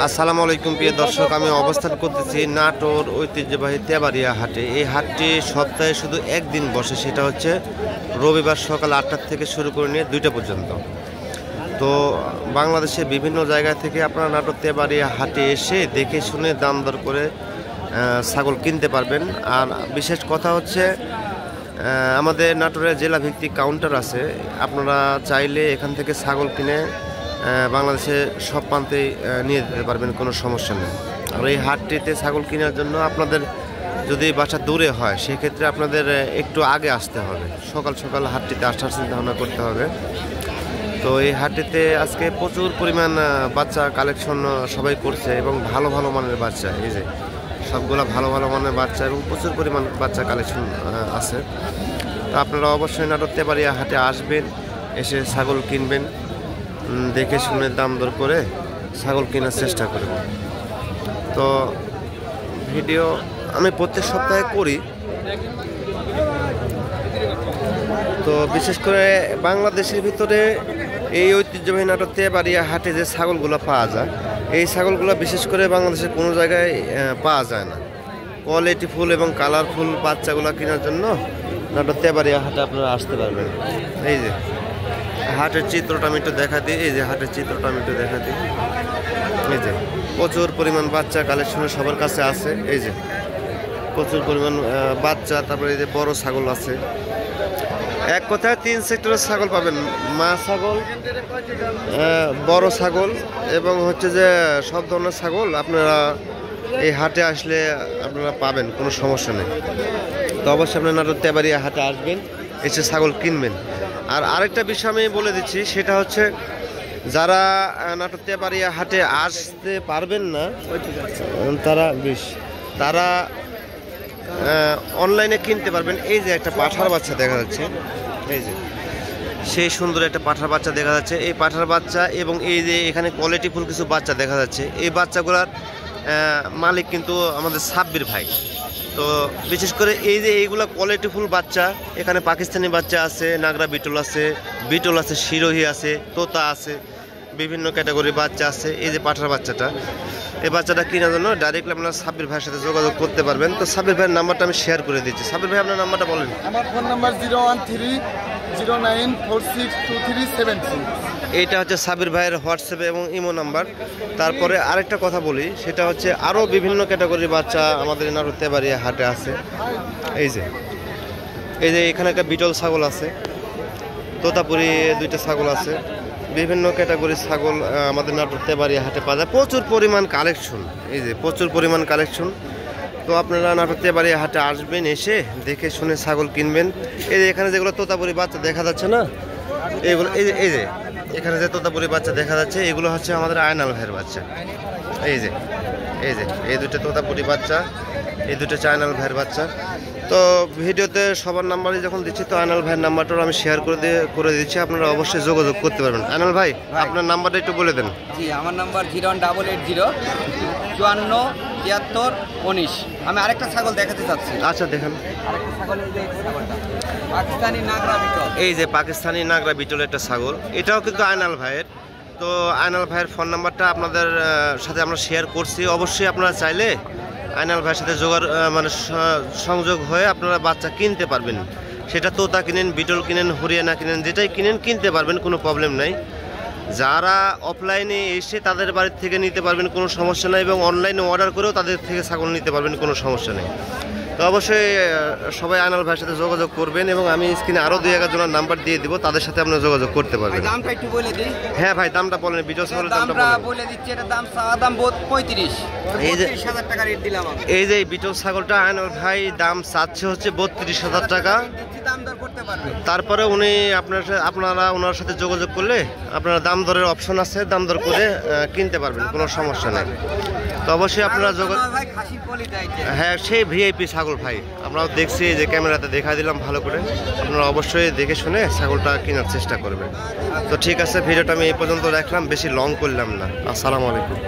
আসসালামু আলাইকুম প্রিয় দর্শক, আমি অবস্থান করতেছি নাটোর ঐতিহ্যবাহী তেবাড়িয়া হাটে। এই হাটটি সপ্তাহে শুধু একদিন বসে, সেটা হচ্ছে রবিবার সকাল 8টা থেকে শুরু করে নিয়ে 2টা পর্যন্ত। তো বাংলাদেশে বিভিন্ন জায়গা থেকে আপনারা নাটোর তেবাড়িয়া হাটে এসে দেখে শুনে দাম দর করে ছাগল কিনতে পারবেন। আর বিশেষ কথা হচ্ছে আমাদের নাটোরের জেলাভিত্তিক কাউন্টার আছে, আপনারা চাইলে এখান থেকে ছাগল কিনে বাংলাদেশে সব প্রান্তেই নিয়ে যেতে পারবেন, কোনো সমস্যা নেই। আর এই হাটটিতে ছাগল কেনার জন্য আপনাদের যদি বাসা দূরে হয় সেক্ষেত্রে আপনাদের একটু আগে আসতে হবে, সকাল সকাল হাটটিতে আসার চিন্তা ভাবনা করতে হবে। তো এই হাটটিতে আজকে প্রচুর পরিমাণ বাচ্চা কালেকশন সবাই করছে এবং ভালো ভালো মানের বাচ্চা, এই যে সবগুলো ভালো ভালো মানের বাচ্চা এবং প্রচুর পরিমাণ বাচ্চা কালেকশন আছে। তো আপনারা অবশ্যই নাটোর তেবাড়িয়া হাটে আসবেন, এসে ছাগল কিনবেন, দেখে শুনে দাম দর করে ছাগল কেনার চেষ্টা করবেন। তো ভিডিও আমি প্রত্যেক সপ্তাহে করি। তো বিশেষ করে বাংলাদেশের ভিতরে এই ঐতিহ্যবাহী নাটোর তেবাড়িয়া হাটে যে ছাগলগুলো পাওয়া যায়, এই ছাগলগুলো বিশেষ করে বাংলাদেশের কোনো জায়গায় পাওয়া যায় না। কোয়ালিটিফুল এবং কালারফুল বাচ্চাগুলো কেনার জন্য নাটোর তেবাড়িয়া হাটে আপনারা আসতে পারবেন। এই যে হাটের চিত্রটা আমি একটু দেখা দিই, এই যে হাটের চিত্রটা আমি একটু দেখা দিই। এই যে প্রচুর পরিমাণ বাচ্চা কালেকশন সবার কাছে আছে, এই যে প্রচুর পরিমাণ বাচ্চা, তারপরে এই যে বড় ছাগল আছে। এক কথায় 3 সেক্টরের ছাগল পাবেন, মা ছাগল, বড় ছাগল এবং হচ্ছে যে সব ধরনের ছাগল আপনারা এই হাটে আসলে আপনারা পাবেন, কোনো সমস্যা নেই। তো অবশ্যই আপনারা নাটোর তেবাড়িয়া হাটে আসবেন, এসে ছাগল কিনবেন। আর আরেকটা বিষয় আমি বলে দিচ্ছি, সেটা হচ্ছে যারা নাটোর তেবাড়িয়া হাটে আসতে পারবেন না তারা অনলাইনে কিনতে পারবেন। এই যে একটা পাঠার বাচ্চা দেখা যাচ্ছে, এই যে সেই সুন্দর একটা পাঠার বাচ্চা দেখা যাচ্ছে, এই পাঠার বাচ্চা এবং এই যে এখানে কোয়ালিটিফুল কিছু বাচ্চা দেখা যাচ্ছে, এই বাচ্চাগুলোর মালিক কিন্তু আমাদের সাব্বির ভাই। তো বিশেষ করে এই যে এইগুলা কোয়ালিটিফুল বাচ্চা, এখানে পাকিস্তানি বাচ্চা আছে, নাগরা বিটল আছে, শিরোহী আছে, তোতা আছে, বিভিন্ন ক্যাটাগরির বাচ্চা আছে। এই যে পাঠার বাচ্চাটা, এই বাচ্চাটা কেনার জন্য ডাইরেক্টলি আপনারা সাব্বির ভাইয়ের সাথে যোগাযোগ করতে পারবেন। তো সাব্বির ভাইয়ের নাম্বারটা আমি শেয়ার করে দিচ্ছি। সাব্বির ভাই, আপনার নাম্বারটা বলেন। আমার ফোন নাম্বার 01309462376। এইটা হচ্ছে সাব্বির ভাইয়ের হোয়াটসঅ্যাপ এবং ইমো নাম্বার। তারপরে আরেকটা কথা বলি, সেটা হচ্ছে আরও বিভিন্ন ক্যাটাগরির বাচ্চা আমাদের নাটোর তেবাড়িয়া হাটে আছে। এই যে এখানে একটা বিটল ছাগল আছে, তোতাপুরি 2টা ছাগল আছে, বিভিন্ন ক্যাটাগরির ছাগল আমাদের নাটোর তেবাড়িয়া হাটে পাওয়া যায়। প্রচুর পরিমাণ কালেকশন, এই যে প্রচুর পরিমাণ কালেকশন। তো আপনারা নাটোর তেবাড়িয়া হাটে আসবেন, এসে দেখে শুনে ছাগল কিনবেন। এই যে এখানে যেগুলো তোতাপুরি বাচ্চা দেখা যাচ্ছে না, এগুলো এই যে এখানে যে তোতাপুরি বাচ্চা দেখা যাচ্ছে, এগুলো হচ্ছে আমাদের আয়নাল ভাইয়ের বাচ্চা। এই যে এই 2টা তোতাপুরি বাচ্চা, এই 2টা আয়নাল ভাইয়ের বাচ্চা। তো ভিডিওতে সবার নাম্বারই যখন দিচ্ছি, তো আয়নাল ভাইয়ের নাম্বারটাও আমি শেয়ার করে দিচ্ছি, আপনারা অবশ্যই যোগাযোগ করতে পারবেন। আয়নাল ভাই, আপনার নাম্বারটা একটু বলে দেন। জি, আমার নাম্বার 01880547319। আমি আরেকটা ছাগল দেখাতে চাচ্ছি। আচ্ছা, দেখেন। আরেকটা ছাগল, এই যে ছাগলটা পাকিস্তানি নাগরা বিটল। এই যে পাকিস্তানি নাগরা বিটল একটা ছাগল, এটাও কিন্তু আয়নাল ভাইয়ের। তো আয়নাল ভাইয়ের ফোন নাম্বারটা আপনাদের সাথে আমরা শেয়ার করছি। অবশ্যই আপনারা চাইলে আয়নাল ভাইয়ের সাথে সংযোগ হয়ে আপনারা বাচ্চা কিনতে পারবেন। সেটা তোতা কিনেন, বিটল কিনেন, হরিয়ানা কিনেন, যেটাই কিনতে পারবেন, কোনো প্রবলেম নাই। যারা অফলাইনে এসে তাদের বাড়ির থেকে নিতে পারবেন, কোনো সমস্যা নেই, এবং অনলাইনে অর্ডার করেও তাদের থেকে ছাগল নিতে পারবেন, কোনো সমস্যা নেই। তো অবশ্যই সবাই আয়নাল ভাইয়ের সাথে যোগাযোগ করবেন, এবং আমি স্ক্রিনে আরও 2-1 জনের নাম্বার দিয়ে দিব, তাদের সাথে আপনারা যোগাযোগ করতে পারবেন। দামটা একটু বলে দিই। হ্যাঁ ভাই, দামটা বলেন, বিটল ছাগলের দামটা বলে দিচ্ছি। এটা দাম 35। এই যে 30,000 টাকা রেট দিলাম আমি। এই যে বিটল ছাগলটা আয়নাল ভাই দাম চাচ্ছে হচ্ছে 32,000 টাকা। দাম দর করতে পারবেন। তারপরে উনি আপনারা ওনার সাথে যোগাযোগ করলে আপনারা দাম দরের অপশন আছে, দাম দর করে কিনতে পারবেন, কোনো সমস্যা নেই। তো অবশ্যই আপনারা হ্যাঁ, সেই ভিআইপি ছাগল ভাই, আমরাও দেখছি, যে ক্যামেরাতে দেখা দিলাম ভালো করে। আপনারা অবশ্যই দেখে শুনে ছাগলটা কেনার চেষ্টা করবেন। তো ঠিক আছে, ভিডিওটা আমি এই পর্যন্ত রাখলাম, বেশি লং করলাম না। আসসালামু আলাইকুম।